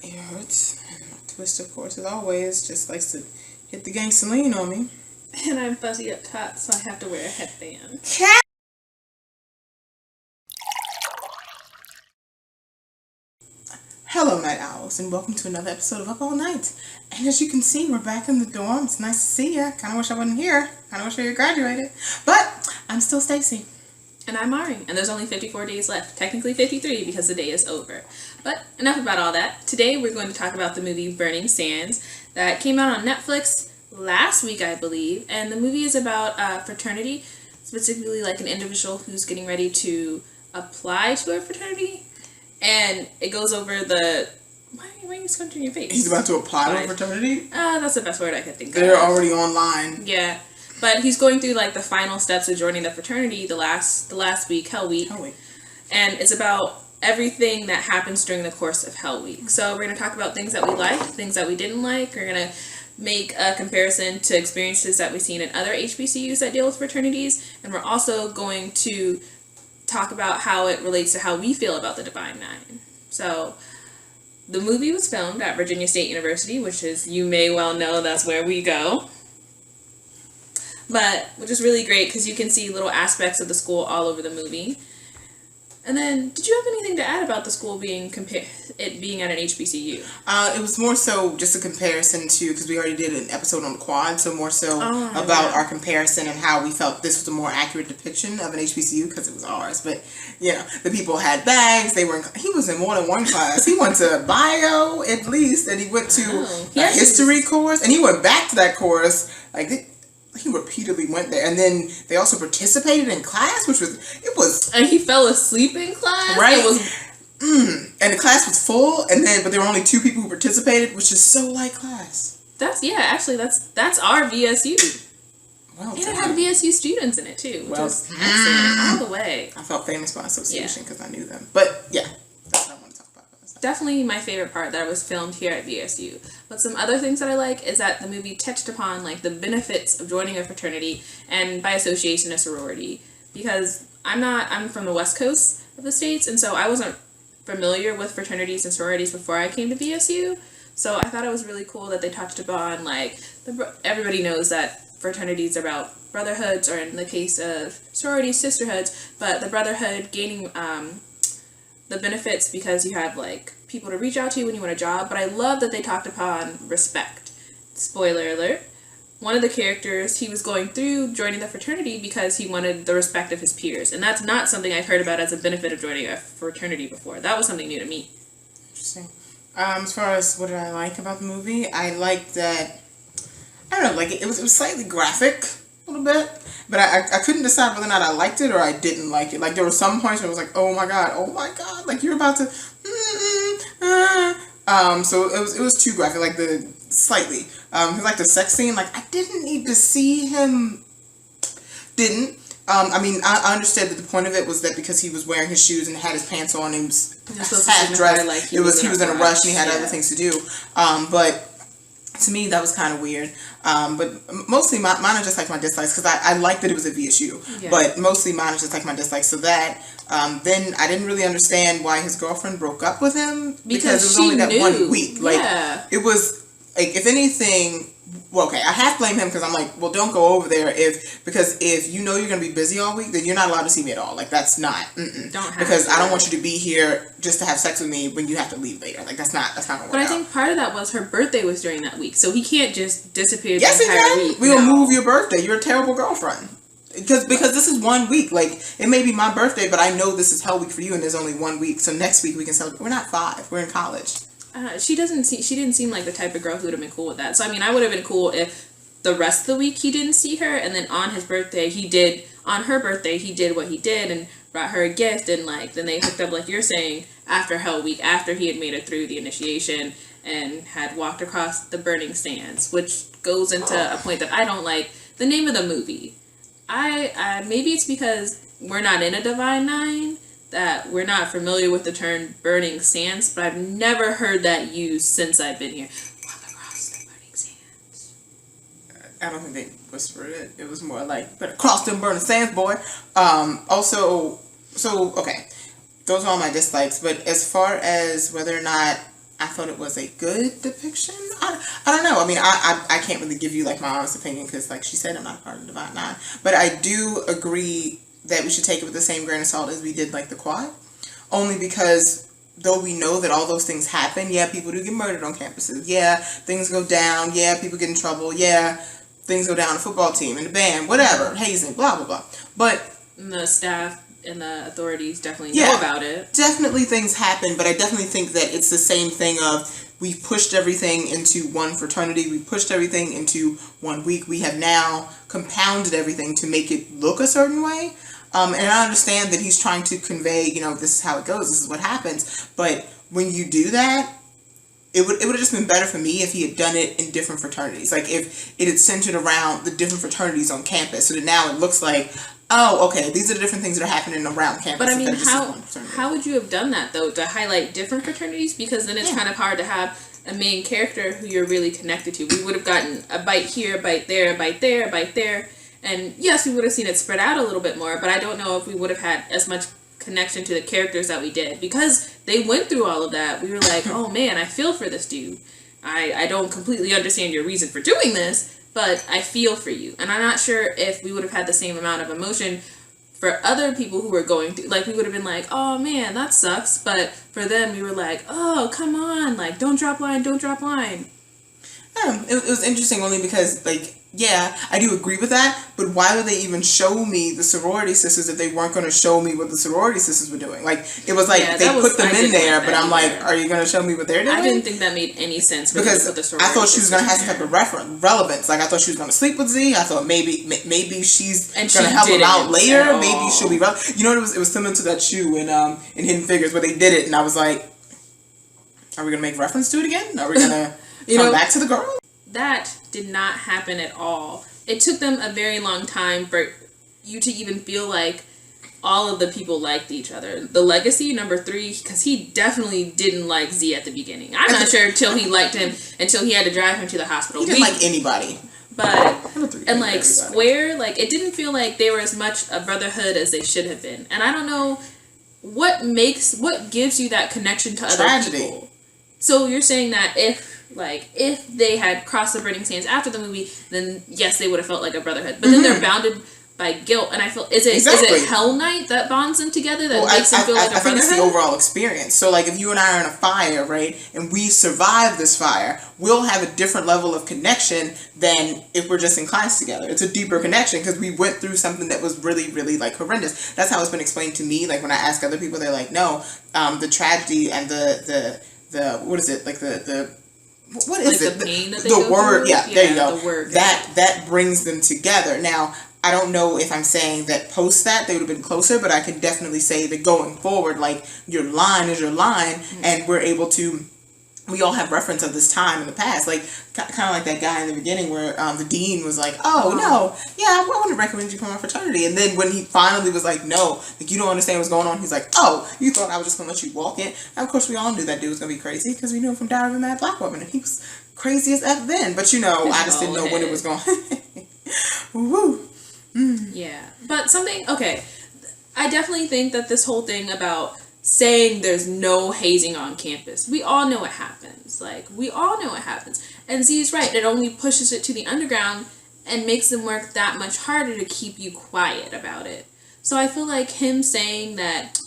It hurts. Twist, of course, as always, just likes to hit the gangster lean on me. And I'm fuzzy up top, so I have to wear a headband. Hello, Night Owls, and welcome to another episode of Up All Night. And as you can see, we're back in the dorm. It's nice to see ya. Kind of wish I wasn't here. Kind of wish I had graduated. But I'm still Stacy. And I'm Mari, and there's only 54 days left. Technically 53 because the day is over. But enough about all that. Today we're going to talk about the movie Burning Sands that came out on Netflix last week, I believe. And the movie is about fraternity, specifically like an individual who's getting ready to apply to a fraternity. And it goes over the... Why are you scrunching your face? He's about to apply to a fraternity? That's the best word I could think of. They're already online. Yeah. But he's going through like the final steps of joining the fraternity the last week, Hell Week. And it's about everything that happens during the course of Hell Week. So we're going to talk about things that we liked, things that we didn't like. We're going to make a comparison to experiences that we've seen in other HBCUs that deal with fraternities. And we're also going to talk about how it relates to how we feel about the Divine Nine. So the movie was filmed at Virginia State University, which is, you may well know, that's where we go. But, which is really great because you can see little aspects of the school all over the movie. And then, did you have anything to add about the school being being at an HBCU? It was more so just a comparison to, because we already did an episode on the quad, so more so about our comparison and how we felt this was a more accurate depiction of an HBCU because it was ours. But, you know, the people had bags, he was in more than one class. He went to bio, at least, and he went to a history course, and he went back to that course, he repeatedly went there, and then they also participated in class, and he fell asleep in class. Right. And the class was full, but there were only 2 people who participated, which is so like class. That's our VSU. Well, and it had VSU students in it too, which was excellent all the way. I felt famous by association because I knew them. But yeah, that's what I want to talk about. Definitely my favorite part that was filmed here at VSU. But some other things that I like is that the movie touched upon like the benefits of joining a fraternity and by association a sorority. Because I'm from the West Coast of the States, and so I wasn't familiar with fraternities and sororities before I came to VSU. So I thought it was really cool that they touched upon everybody knows that fraternities are about brotherhoods, or in the case of sororities, sisterhoods, but the brotherhood gaining the benefits because you have people to reach out to when you want a job. But I love that they talked upon respect. Spoiler alert. One of the characters, he was going through joining the fraternity because he wanted the respect of his peers. And that's not something I've heard about as a benefit of joining a fraternity before. That was something new to me. Interesting. As far as what did I like about the movie, I liked that, I don't know, it was slightly graphic a little bit. But I couldn't decide whether or not I liked it or I didn't like it. There were some points where I was like, oh my god, you're about to, so it was too graphic, slightly. The sex scene, I didn't need to see him, I understood that the point of it was that because he was wearing his shoes and had his pants on and was half dressed, he was in a rush and he had other things to do. But to me, that was kind of weird. But mostly mine are just my dislikes because I liked that it was at VSU. Yeah. But mostly mine are just my dislikes. So that, then I didn't really understand why his girlfriend broke up with him because it was only that 1 week. It was, if anything, well, okay, I half blame him because I'm don't go over there because if you know you're going to be busy all week, then you're not allowed to see me at all. That's not, because I don't want you to be here just to have sex with me when you have to leave later. That's not going to work out. But I think part of that was her birthday was during that week, so he can't just disappear the entire week. We'll move your birthday. You're a terrible girlfriend. Because this is 1 week. It may be my birthday, but I know this is Hell Week for you and there's only 1 week. So next week we can celebrate. We're not 5. We're in college. She didn't seem like the type of girl who would have been cool with that. So, I would have been cool if the rest of the week he didn't see her, and then on her birthday, he did what he did and brought her a gift, and then they hooked up, like you're saying, after Hell Week, after he had made it through the initiation and had walked across the burning sands, which goes into a point that I don't like. The name of the movie. Maybe it's because we're not in a Divine Nine, that we're not familiar with the term burning sands, but I've never heard that used since I've been here. Walk across the burning sands. I don't think they whispered it. It was more better cross them burning sands, boy. Okay, those are all my dislikes, but as far as whether or not I thought it was a good depiction. I don't know. I mean, I can't really give you like my honest opinion because, like she said, I'm not a part of the Divine Nine. But I do agree that we should take it with the same grain of salt as we did like the Quad. Only because though we know that all those things happen, yeah, people do get murdered on campuses. Yeah, things go down. Yeah, people get in trouble. Yeah, things go down on the football team and the band, whatever, hazing, blah, blah, blah. But the staff and the authorities definitely know about it. Definitely things happen, but I definitely think that it's the same thing of we've pushed everything into one fraternity. We pushed everything into 1 week. We have now compounded everything to make it look a certain way. And I understand that he's trying to convey, this is how it goes. This is what happens. But when you do that, it would have just been better for me if he had done it in different fraternities. Like if it had centered around the different fraternities on campus, so that now it looks like, oh, okay, these are the different things that are happening around campus. But I mean, how would you have done that though, to highlight different fraternities? Because then it's kind of hard to have a main character who you're really connected to. We would have gotten a bite here, a bite there, a bite there, a bite there. And yes, we would have seen it spread out a little bit more, but I don't know if we would have had as much connection to the characters that we did. Because they went through all of that, we were like, oh man, I feel for this dude. I don't completely understand your reason for doing this, but I feel for you. And I'm not sure if we would have had the same amount of emotion for other people who were going through, like we would have been like, oh man, that sucks. But for them, we were like, oh, come on, like, don't drop line, don't drop line. It was interesting only because, like, yeah, I do agree with that, but why would they even show me the sorority sisters if they weren't going to show me what the sorority sisters were doing? Like, it was like they put them in there, but I'm like, are you going to show me what they're doing? I didn't think that made any sense. Because I thought she was going to have some type of relevance. Like, I thought she was going to sleep with Z. I thought maybe she's going to help him out later. Maybe she'll be relevant. You know what it was similar to that shoe in Hidden Figures where they did it, and I was like, are we going to make reference to it again? Are we going to come back to the girl? That did not happen at all. It took them a very long time for you to even feel like all of the people liked each other. The legacy, number 3, because he definitely didn't like Z at the beginning. I'm not sure until he liked him, until he had to drive him to the hospital. He didn't like anybody. But, and like Square, like it didn't feel like they were as much a brotherhood as they should have been. And I don't know what gives you that connection to other people. So you're saying that if they had crossed the burning sands after the movie, then yes, they would have felt like a brotherhood. But then they're bounded by guilt, and I feel is it Hell Night that bonds them together that makes them feel like a brotherhood? I think it's the overall experience. So like if you and I are in a fire, right, and we survive this fire, we'll have a different level of connection than if we're just in class together. It's a deeper connection because we went through something that was really, really like horrendous. That's how it's been explained to me. Like when I ask other people, they're like, no, the tragedy and the what is it, like what is it? The word, there you go. The word, that brings them together. Now, I don't know if I'm saying that post that they would have been closer, but I can definitely say that going forward, like your line is your line, and we're able to. We all have reference of this time in the past, like kind of like that guy in the beginning where the dean was like, "Oh no, yeah, I wouldn't recommend you come on fraternity." And then when he finally was like, "No, like you don't understand what's going on," he's like, "Oh, you thought I was just gonna let you walk in?" And of course, we all knew that dude was gonna be crazy because we knew him from Diary of a Mad Black Woman, and he was crazy as F then. But I just didn't know when it was going. Woo. Yeah, but I definitely think that this whole thing about saying there's no hazing on campus. We all know it happens. And Z's right. It only pushes it to the underground and makes them work that much harder to keep you quiet about it. So I feel like him saying that,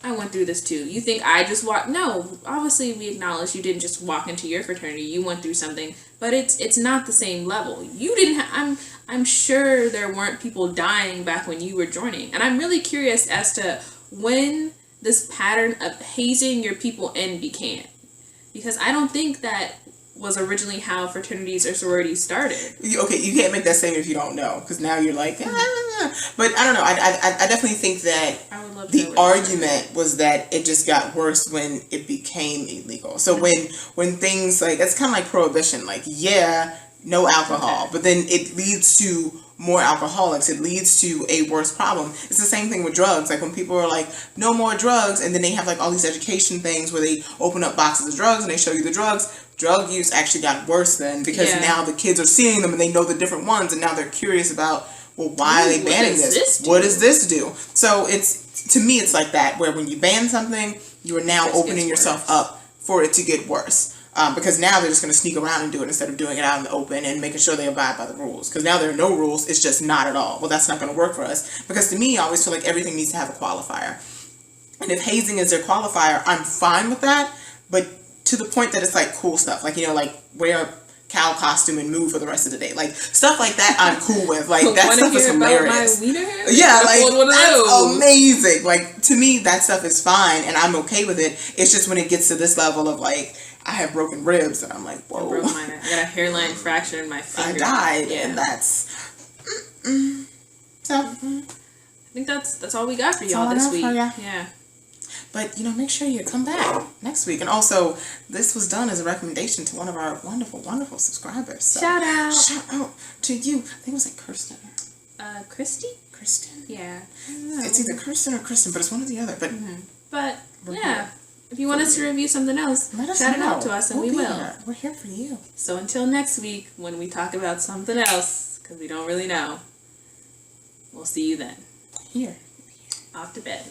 I went through this too. You think I just walked? No, obviously we acknowledge you didn't just walk into your fraternity. You went through something, but it's not the same level. You didn't. I'm sure there weren't people dying back when you were joining. And I'm really curious as to when this pattern of hazing your people in began, because I don't think that was originally how fraternities or sororities started. Okay, you can't make that statement if you don't know, because now you're like, But I don't know. I definitely think that the argument was that it just got worse when it became illegal. So when things like, it's kind of like prohibition, like no alcohol, but then it leads to more alcoholics. It leads to a worse problem. It's the same thing with drugs. Like when people are like, no more drugs, and then they have like all these education things where they open up boxes of drugs and they show you the drugs. Drug use actually got worse then because now the kids are seeing them and they know the different ones, and now they're curious about, well, why are they banning this? What does this do? So to me it's like that, where when you ban something, you are now opening yourself up for it to get worse. Because now they're just going to sneak around and do it instead of doing it out in the open and making sure they abide by the rules. Because now there are no rules, it's just not at all. Well, that's not going to work for us. Because to me, I always feel like everything needs to have a qualifier. And if hazing is their qualifier, I'm fine with that. But to the point that it's like cool stuff. Like, like wear a cow costume and move for the rest of the day. Like, stuff like that I'm cool with. Like, that stuff is hilarious. Yeah, like, that's amazing. Like, to me, that stuff is fine and I'm okay with it. It's just when it gets to this level of like, I have broken ribs and I'm like, whoa. I got a hairline fracture in my finger. I died, and that's so. I think that's all we got for y'all this week. Yeah. But make sure you come back next week. And also, this was done as a recommendation to one of our wonderful, wonderful subscribers. So, shout out to you. I think it was like Kirsten. Christy. Kristen. Yeah. It's either Kirsten or Kristen, but it's one or the other. But yeah. If you want us to review something else, shout it out to us and we will. We're here for you. So until next week when we talk about something else, because we don't really know, we'll see you then. Here. Off to bed.